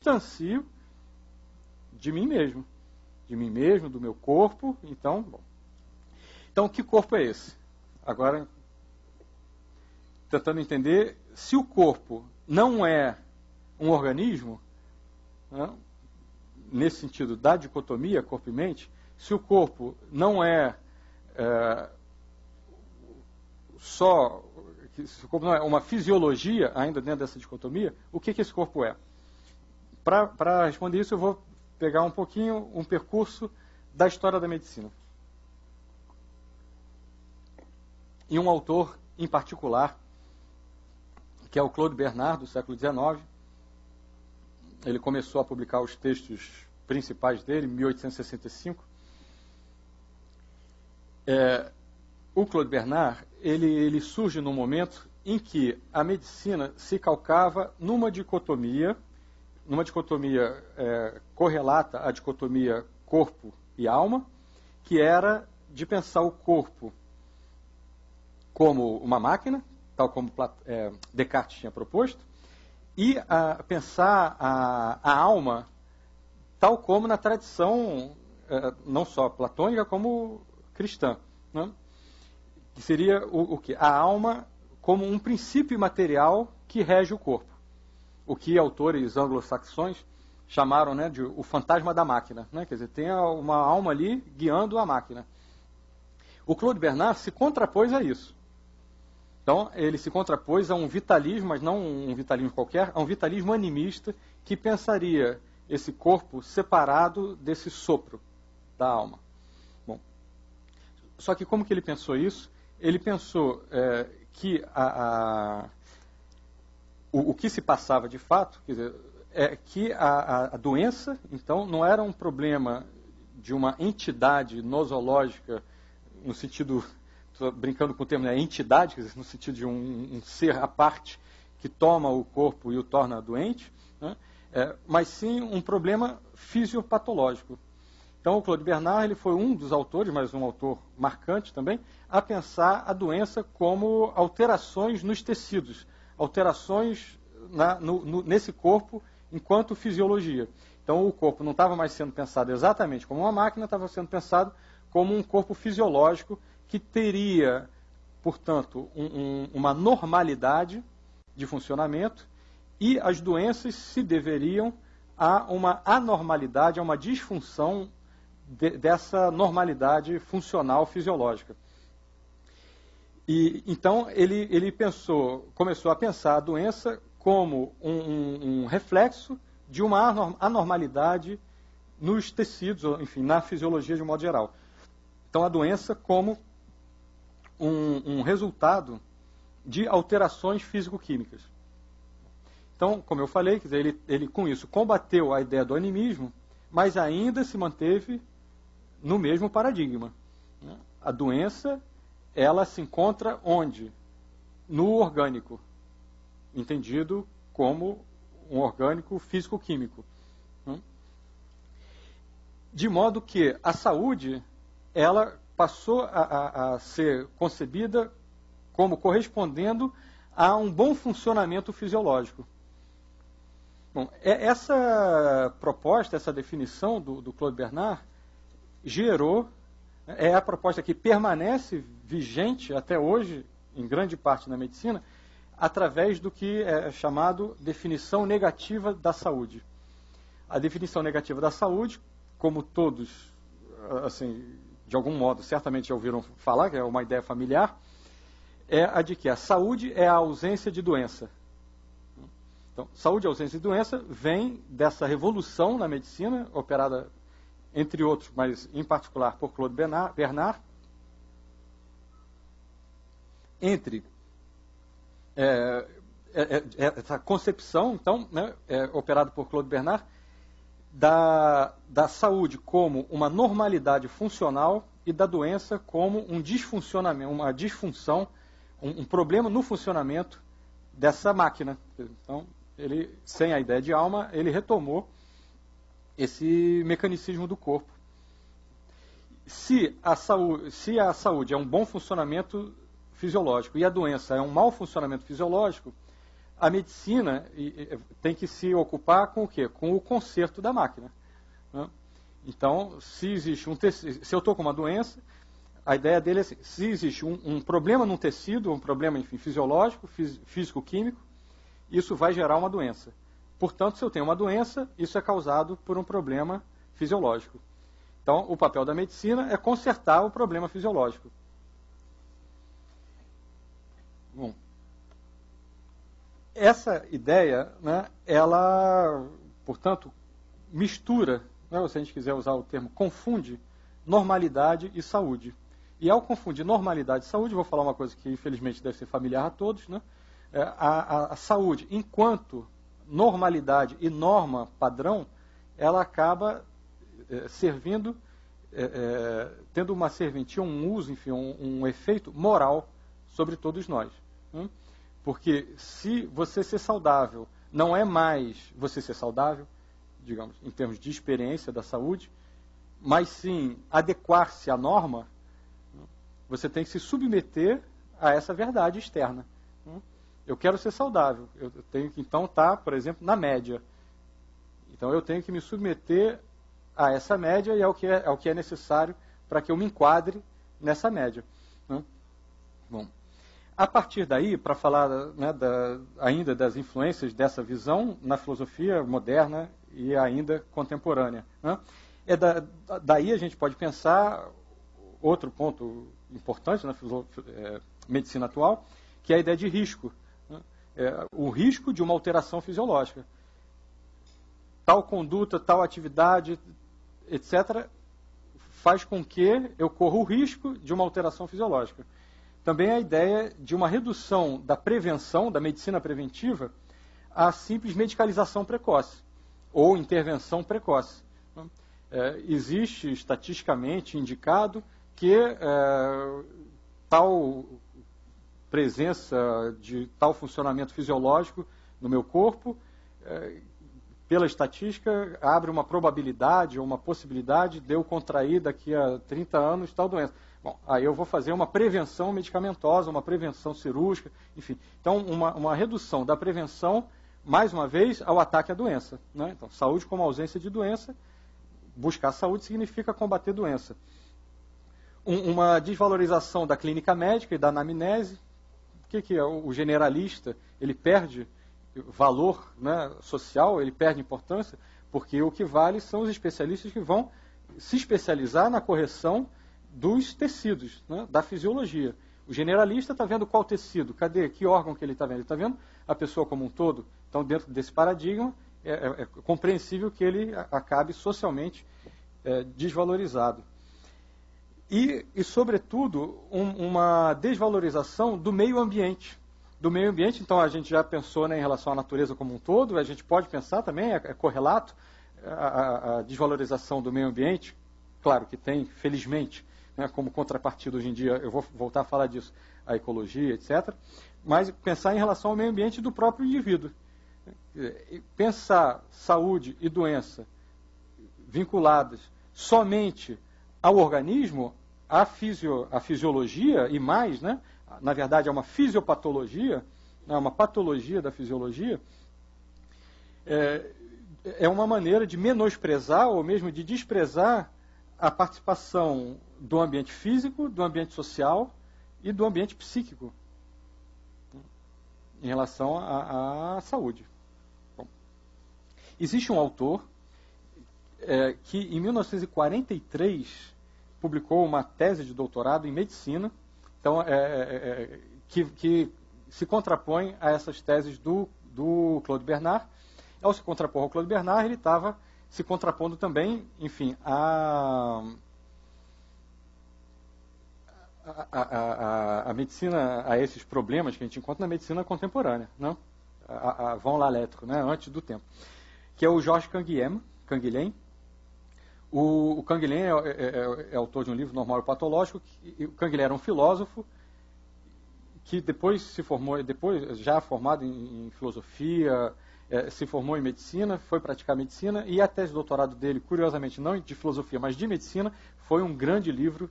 distancio de mim mesmo, do meu corpo. Então, bom. Então, que corpo é esse? Agora, tentando entender, se o corpo não é um organismo, né, nesse sentido da dicotomia corpo e mente, se o corpo não é, só, se o corpo não é uma fisiologia ainda dentro dessa dicotomia, o que esse corpo é? Para responder isso, eu vou pegar um pouquinho um percurso da história da medicina. E um autor em particular, que é o Claude Bernard, do século XIX. Ele começou a publicar os textos principais dele em 1865. O Claude Bernard, ele surge num momento em que a medicina se calcava numa dicotomia correlata à dicotomia corpo e alma, que era de pensar o corpo como uma máquina, tal como Descartes tinha proposto, e pensar a alma tal como na tradição não só platônica, como cristã, né? Que seria o quê? A alma como um princípio imaterial que rege o corpo. O que autores anglo-saxões chamaram, né, de o fantasma da máquina, né? Quer dizer, tem uma alma ali guiando a máquina. O Claude Bernard se contrapôs a isso. Então, ele se contrapôs a um vitalismo, mas não um vitalismo qualquer, a um vitalismo animista que pensaria esse corpo separado desse sopro da alma. Bom, só que como que ele pensou isso? Ele pensou que o que se passava de fato, quer dizer, é que a doença, então, não era um problema de uma entidade nosológica, no sentido, estou brincando com o termo, né, entidade, quer dizer, no sentido de um ser à parte que toma o corpo e o torna doente, né, mas sim um problema fisiopatológico. Então, o Claude Bernard ele foi um dos autores, mas um autor marcante também, a pensar a doença como alterações nos tecidos, alterações nesse corpo enquanto fisiologia. Então, o corpo não estava mais sendo pensado exatamente como uma máquina, estava sendo pensado como um corpo fisiológico que teria, portanto, uma normalidade de funcionamento, e as doenças se deveriam a uma anormalidade, a uma disfunção dessa normalidade funcional fisiológica. E então ele começou a pensar a doença como um reflexo de uma anormalidade nos tecidos, enfim, na fisiologia de um modo geral. Então a doença como um resultado de alterações físico-químicas. Então, como eu falei, quer dizer, ele com isso combateu a ideia do animismo, mas ainda se manteve no mesmo paradigma, né? A doença, ela se encontra onde? No orgânico, entendido como um orgânico físico-químico, né? De modo que a saúde, ela passou a ser concebida como correspondendo a um bom funcionamento fisiológico. Bom, essa proposta, essa definição do Claude Bernard gerou, é a proposta que permanece vigente até hoje, em grande parte na medicina, através do que é chamado definição negativa da saúde. A definição negativa da saúde, como todos, assim, de algum modo, certamente já ouviram falar, que é uma ideia familiar, é a de que a saúde é a ausência de doença. Então, saúde e ausência de doença vem dessa revolução na medicina, operada, entre outros, mas em particular por Claude Bernard, entre essa concepção, então, né, operada por Claude Bernard, da saúde como uma normalidade funcional e da doença como um disfuncionamento, uma disfunção, um problema no funcionamento dessa máquina. Então, ele, sem a ideia de alma, ele retomou esse mecanicismo do corpo. Se a saúde é um bom funcionamento fisiológico e a doença é um mau funcionamento fisiológico, a medicina tem que se ocupar com o quê? Com o conserto da máquina, né? Então, se existe se eu estou com uma doença, a ideia dele é assim, se existe um problema num tecido, um problema, enfim, fisiológico, físico-químico, isso vai gerar uma doença. Portanto, se eu tenho uma doença, isso é causado por um problema fisiológico. Então, o papel da medicina é consertar o problema fisiológico. Bom, essa ideia, né, ela, portanto, mistura, né, se a gente quiser usar o termo, confunde normalidade e saúde. E ao confundir normalidade e saúde, vou falar uma coisa que infelizmente deve ser familiar a todos, né? A saúde, enquanto normalidade e norma padrão, ela acaba servindo, tendo uma serventia, um uso, enfim, um efeito moral sobre todos nós. Né? Porque se você ser saudável não é mais você ser saudável, digamos, em termos de experiência da saúde, mas sim adequar-se à norma, você tem que se submeter a essa verdade externa. Eu quero ser saudável, eu tenho que então estar, por exemplo, na média. Então eu tenho que me submeter a essa média e ao que é necessário para que eu me enquadre nessa média. Bom, a partir daí, para falar, né, ainda das influências dessa visão na filosofia moderna e ainda contemporânea, né? Daí a gente pode pensar outro ponto importante na medicina atual, que é a ideia de risco. Né? O risco de uma alteração fisiológica. Tal conduta, tal atividade, etc., faz com que eu corra o risco de uma alteração fisiológica. Também a ideia de uma redução da prevenção, da medicina preventiva, à simples medicalização precoce, ou intervenção precoce. Existe estatisticamente indicado que tal presença de tal funcionamento fisiológico no meu corpo, pela estatística, abre uma probabilidade ou uma possibilidade de eu contrair daqui a 30 anos tal doença. Bom, aí eu vou fazer uma prevenção medicamentosa, uma prevenção cirúrgica, enfim. Então, uma redução da prevenção, mais uma vez, ao ataque à doença. Né? Então, saúde como ausência de doença, buscar saúde significa combater doença. Uma desvalorização da clínica médica e da anamnese. O que é? O generalista, ele perde valor, né, social, ele perde importância, porque o que vale são os especialistas que vão se especializar na correção dos tecidos, né, da fisiologia. O generalista está vendo qual tecido, cadê, que órgão que ele está vendo? Ele está vendo a pessoa como um todo. Então, dentro desse paradigma, é compreensível que ele acabe socialmente desvalorizado. E sobretudo, uma desvalorização do meio ambiente. Do meio ambiente, então, a gente já pensou, né, em relação à natureza como um todo, a gente pode pensar também, é correlato, a desvalorização do meio ambiente, claro que tem, felizmente, né, como contrapartida hoje em dia, eu vou voltar a falar disso, a ecologia, etc., mas pensar em relação ao meio ambiente do próprio indivíduo. Pensar saúde e doença vinculadas somente ao organismo, à fisiologia e mais, né, na verdade é uma fisiopatologia, é uma patologia da fisiologia, é uma maneira de menosprezar ou mesmo de desprezar a participação do ambiente físico, do ambiente social e do ambiente psíquico em relação à saúde. Bom, existe um autor que em 1943 publicou uma tese de doutorado em medicina, então, que se contrapõe a essas teses do Claude Bernard. Ao se contrapor ao Claude Bernard, ele estava se contrapondo também, enfim, a medicina, a esses problemas que a gente encontra na medicina contemporânea, não? Avant la lettre, né? Antes do tempo, que é o Georges Canguilhem. O Canguilhem é autor de um livro, Normal e Patológico. O Canguilhem era um filósofo que depois se formou, já formado em filosofia, se formou em medicina, foi praticar medicina, e a tese de doutorado dele, curiosamente, não de filosofia, mas de medicina, foi um grande livro